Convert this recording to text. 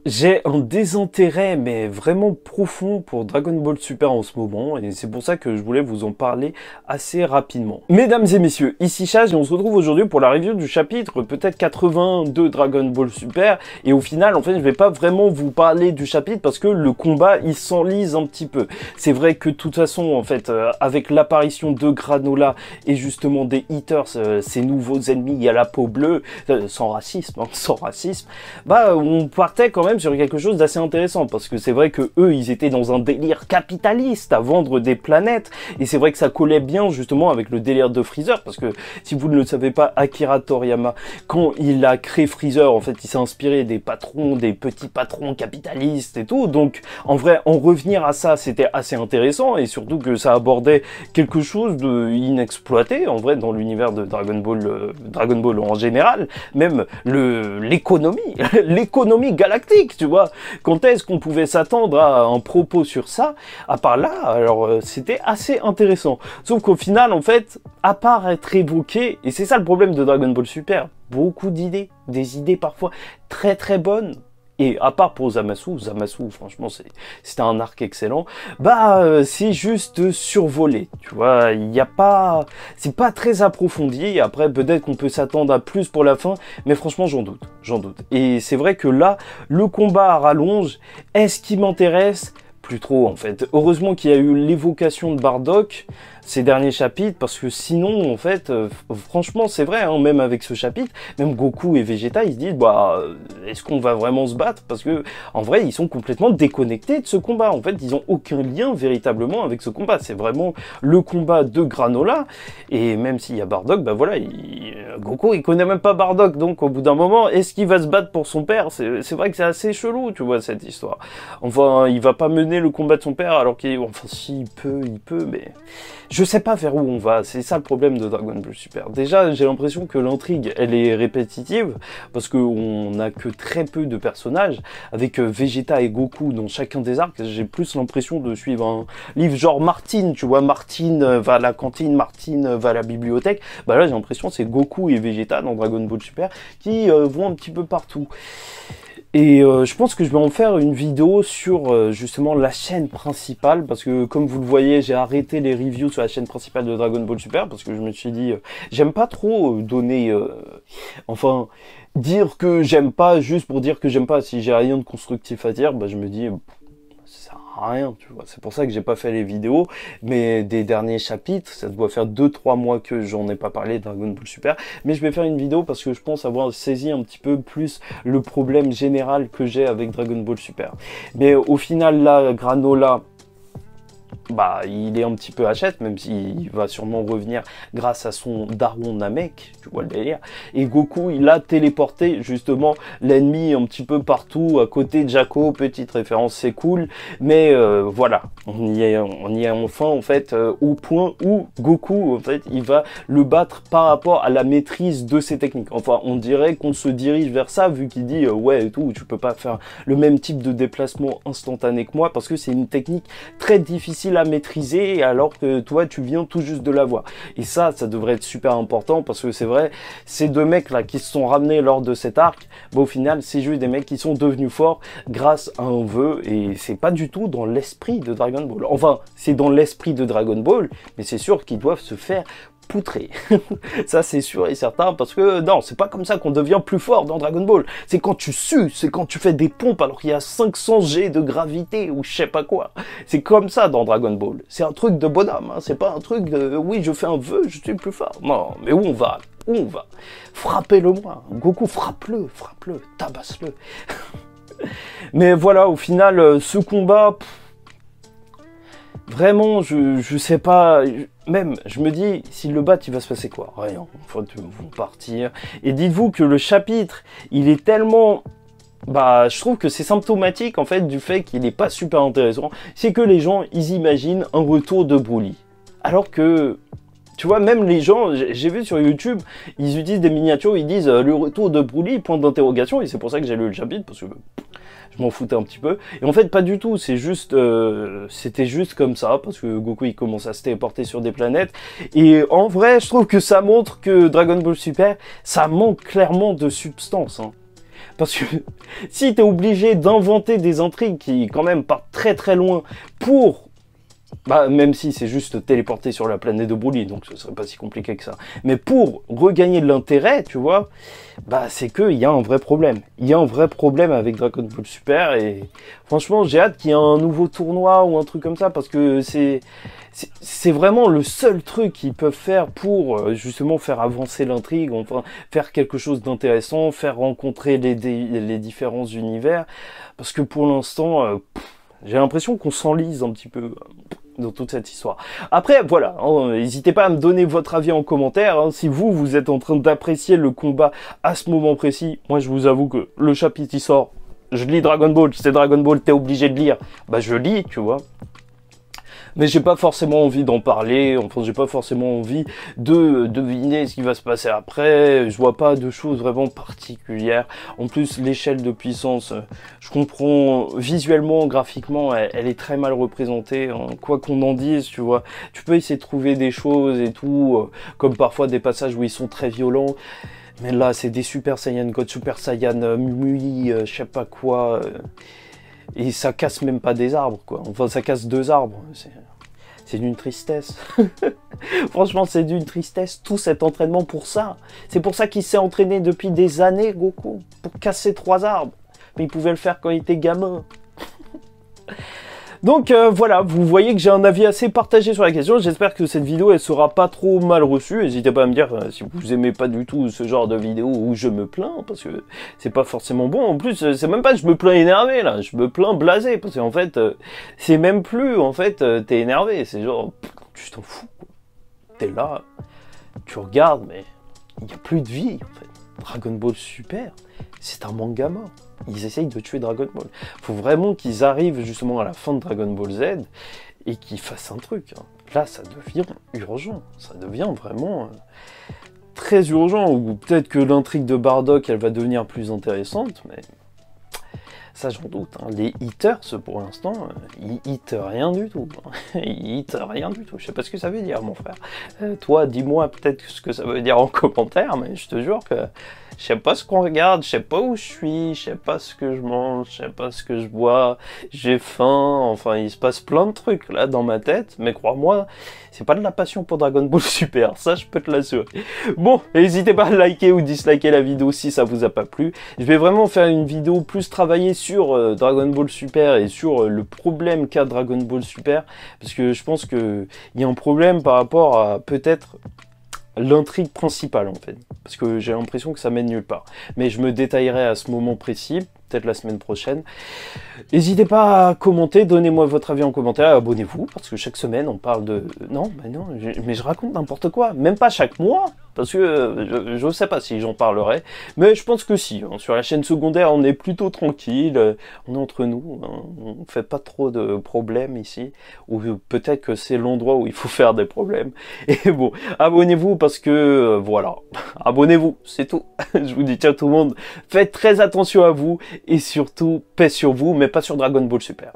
J'ai un désintérêt, mais vraiment profond pour Dragon Ball Super en ce moment, et c'est pour ça que je voulais vous en parler assez rapidement. Mesdames et messieurs, ici Chage, et on se retrouve aujourd'hui pour la review du chapitre peut-être 82 de Dragon Ball Super, et au final, en fait, je vais pas vraiment vous parler du chapitre parce que le combat, il s'enlise un petit peu. C'est vrai que de toute façon, en fait, avec l'apparition de Granola et justement des Eaters, ces nouveaux ennemis à la peau bleue, sans racisme, hein, sans racisme, bah, on partait quand même sur quelque chose d'assez intéressant, parce que c'est vrai que eux, ils étaient dans un délire capitaliste à vendre des planètes, et c'est vrai que ça collait bien justement avec le délire de Freezer, parce que si vous ne le savez pas, Akira Toriyama, quand il a créé Freezer, en fait, il s'est inspiré des patrons, des petits patrons capitalistes et tout, donc en vrai, en revenir à ça, c'était assez intéressant, et surtout que ça abordait quelque chose de inexploité, en vrai, dans l'univers de Dragon Ball en général, même l'économie, l'économie galactique, tu vois. Quand est-ce qu'on pouvait s'attendre à un propos sur ça? À part là, alors c'était assez intéressant. Sauf qu'au final, en fait, à part être évoqué, et c'est ça le problème de Dragon Ball Super, beaucoup d'idées, des idées parfois très très bonnes, et à part pour Zamasu, franchement, c'était un arc excellent. Bah, c'est juste survolé, tu vois. Il n'y a pas, c'est pas très approfondi. Après, peut-être qu'on peut s'attendre à plus pour la fin, mais franchement, j'en doute, j'en doute. Et c'est vrai que là, le combat à rallonge, est-ce qui m'intéresse? Plus trop, en fait. Heureusement qu'il y a eu l'évocation de Bardock ces derniers chapitres, parce que sinon, en fait, franchement, c'est vrai, hein, même avec ce chapitre, même Goku et Vegeta, ils se disent, bah, est-ce qu'on va vraiment se battre? Parce que, en vrai, ils sont complètement déconnectés de ce combat. En fait, ils ont aucun lien véritablement avec ce combat. C'est vraiment le combat de Granola, et même s'il y a Bardock, bah voilà, Goku, il connaît même pas Bardock, donc au bout d'un moment, est-ce qu'il va se battre pour son père? C'est vrai que c'est assez chelou, tu vois, cette histoire. Enfin, il va pas mener le combat de son père, alors qu'il, enfin, si, il peut, mais je sais pas vers où on va, c'est ça le problème de Dragon Ball Super. Déjà, j'ai l'impression que l'intrigue, elle est répétitive, parce qu'on n'a que très peu de personnages, avec Vegeta et Goku dans chacun des arcs. J'ai plus l'impression de suivre un livre genre Martine, tu vois, Martine va à la cantine, Martine va à la bibliothèque. Bah là, j'ai l'impression que c'est Goku et Vegeta dans Dragon Ball Super qui vont un petit peu partout. Et je pense que je vais en faire une vidéo sur justement la chaîne principale, parce que comme vous le voyez, j'ai arrêté les reviews sur la chaîne principale de Dragon Ball Super, parce que je me suis dit, j'aime pas trop donner, enfin, dire que j'aime pas juste pour dire que j'aime pas. Si j'ai rien de constructif à dire, bah je me dis, ça sert à rien, tu vois. C'est pour ça que j'ai pas fait les vidéos, mais des derniers chapitres, ça doit faire 2-3 mois que j'en ai pas parlé de Dragon Ball Super, mais je vais faire une vidéo parce que je pense avoir saisi un petit peu plus le problème général que j'ai avec Dragon Ball Super. Mais au final, là, Granola, bah, il est un petit peu hachette, même s'il va sûrement revenir grâce à son daron Namek, tu vois le délire. Et Goku, il a téléporté justement l'ennemi un petit peu partout, à côté de Jaco, petite référence, c'est cool. Mais voilà, on y est enfin, en fait, au point où Goku, en fait, il va le battre par rapport à la maîtrise de ses techniques. Enfin, on dirait qu'on se dirige vers ça, vu qu'il dit, ouais, et tout, tu peux pas faire le même type de déplacement instantané que moi, parce que c'est une technique très difficile à maîtriser, alors que toi tu viens tout juste de l'avoir. Et ça devrait être super important, parce que c'est vrai, ces deux mecs là qui se sont ramenés lors de cet arc, bah, au final c'est juste des mecs qui sont devenus forts grâce à un vœu, et c'est pas du tout dans l'esprit de Dragon Ball. Enfin, c'est dans l'esprit de Dragon Ball, mais c'est sûr qu'ils doivent se faire poutrer. Ça c'est sûr et certain, parce que non, c'est pas comme ça qu'on devient plus fort dans Dragon Ball. C'est quand tu sues, c'est quand tu fais des pompes alors qu'il y a 500 G de gravité ou je sais pas quoi. C'est comme ça dans Dragon Ball. C'est un truc de bonhomme, hein. C'est pas un truc de oui, je fais un vœu, je suis plus fort. Non, mais où on va? Où on va? Frappez-le moi. Goku, frappe-le, tabasse-le. Mais voilà, au final, ce combat, vraiment, je sais pas. Même, je me dis, s'ils le battent, il va se passer quoi? Rien, ils vont partir. Et dites-vous que le chapitre, il est tellement... Bah, je trouve que c'est symptomatique, en fait, du fait qu'il n'est pas super intéressant. C'est que les gens, ils imaginent un retour de Broly. Alors que... Tu vois, même les gens, j'ai vu sur YouTube, ils utilisent des miniatures, ils disent le retour de Broly, point d'interrogation, et c'est pour ça que j'ai lu le chapitre, parce que je m'en foutais un petit peu. Et en fait, pas du tout, c'est juste, c'était juste comme ça, parce que Goku, il commence à se téléporter sur des planètes. Et en vrai, je trouve que ça montre que Dragon Ball Super, ça manque clairement de substance, hein. Parce que si t'es obligé d'inventer des intrigues qui quand même partent très très loin pour... Bah, même si c'est juste téléporter sur la planète de Broly, donc ce serait pas si compliqué que ça. Mais pour regagner de l'intérêt, tu vois, bah c'est qu'il y a un vrai problème. Il y a un vrai problème avec Dragon Ball Super et franchement j'ai hâte qu'il y ait un nouveau tournoi ou un truc comme ça parce que c'est vraiment le seul truc qu'ils peuvent faire pour justement faire avancer l'intrigue, enfin faire quelque chose d'intéressant, faire rencontrer les différents univers. Parce que pour l'instant... j'ai l'impression qu'on s'enlise un petit peu dans toute cette histoire. Après, voilà, n'hésitez pas à me donner votre avis en commentaire. Hein, si vous êtes en train d'apprécier le combat à ce moment précis, moi je vous avoue que le chapitre il sort, je lis Dragon Ball, c'est Dragon Ball, t'es obligé de lire. Bah je lis, tu vois. Mais j'ai pas forcément envie d'en parler, enfin j'ai pas forcément envie de deviner ce qui va se passer après, je vois pas de choses vraiment particulières. En plus l'échelle de puissance, je comprends visuellement, graphiquement, elle est très mal représentée, hein. Quoi qu'on en dise, tu vois. Tu peux essayer de trouver des choses et tout, comme parfois des passages où ils sont très violents. Mais là c'est des Super Saiyan God, Super Saiyan Mui, je sais pas quoi... Et ça casse même pas des arbres, quoi. Enfin, ça casse 2 arbres. C'est d'une tristesse. Franchement, c'est d'une tristesse, tout cet entraînement pour ça. C'est pour ça qu'il s'est entraîné depuis des années, Goku. Pour casser 3 arbres. Mais il pouvait le faire quand il était gamin. Donc voilà, vous voyez que j'ai un avis assez partagé sur la question. J'espère que cette vidéo elle sera pas trop mal reçue. N'hésitez pas à me dire si vous aimez pas du tout ce genre de vidéo où je me plains, parce que c'est pas forcément bon. En plus, c'est même pas que je me plains énervé là, je me plains blasé, parce qu'en fait, c'est même plus en fait t'es énervé, c'est genre tu t'en fous. T'es là, tu regardes, mais il y a plus de vie en fait. Dragon Ball Super, c'est un manga mort. Ils essayent de tuer Dragon Ball. Faut vraiment qu'ils arrivent justement à la fin de Dragon Ball Z et qu'ils fassent un truc. Hein. Là, ça devient urgent. Ça devient vraiment très urgent. Ou peut-être que l'intrigue de Bardock, elle va devenir plus intéressante, mais ça j'en doute. Hein. Les hitters, pour l'instant, ils hittent rien du tout. Ils hittent rien du tout. Je sais pas ce que ça veut dire, mon frère. Toi, dis-moi peut-être ce que ça veut dire en commentaire, mais je te jure que je sais pas ce qu'on regarde, je sais pas où je suis, je sais pas ce que je mange, je sais pas ce que je bois, j'ai faim, enfin il se passe plein de trucs là dans ma tête, mais crois-moi, c'est pas de la passion pour Dragon Ball Super, ça je peux te l'assurer. Bon, n'hésitez pas à liker ou disliker la vidéo si ça vous a pas plu. Je vais vraiment faire une vidéo plus travaillée sur Dragon Ball Super et sur le problème qu'a Dragon Ball Super, parce que je pense que il y a un problème par rapport à peut-être l'intrigue principale en fait, parce que j'ai l'impression que ça mène nulle part. Mais je me détaillerai à ce moment précis, peut-être la semaine prochaine. N'hésitez pas à commenter, donnez-moi votre avis en commentaire, abonnez-vous, parce que chaque semaine on parle de... Non, mais je raconte n'importe quoi, même pas chaque mois, parce que je ne sais pas si j'en parlerai, mais je pense que si. Hein. Sur la chaîne secondaire, on est plutôt tranquille, on est entre nous, hein. On fait pas trop de problèmes ici, ou peut-être que c'est l'endroit où il faut faire des problèmes. Et bon, abonnez-vous parce que, voilà, abonnez-vous, c'est tout. Je vous dis ciao tout le monde, faites très attention à vous, et surtout, paix sur vous, mais pas sur Dragon Ball Super.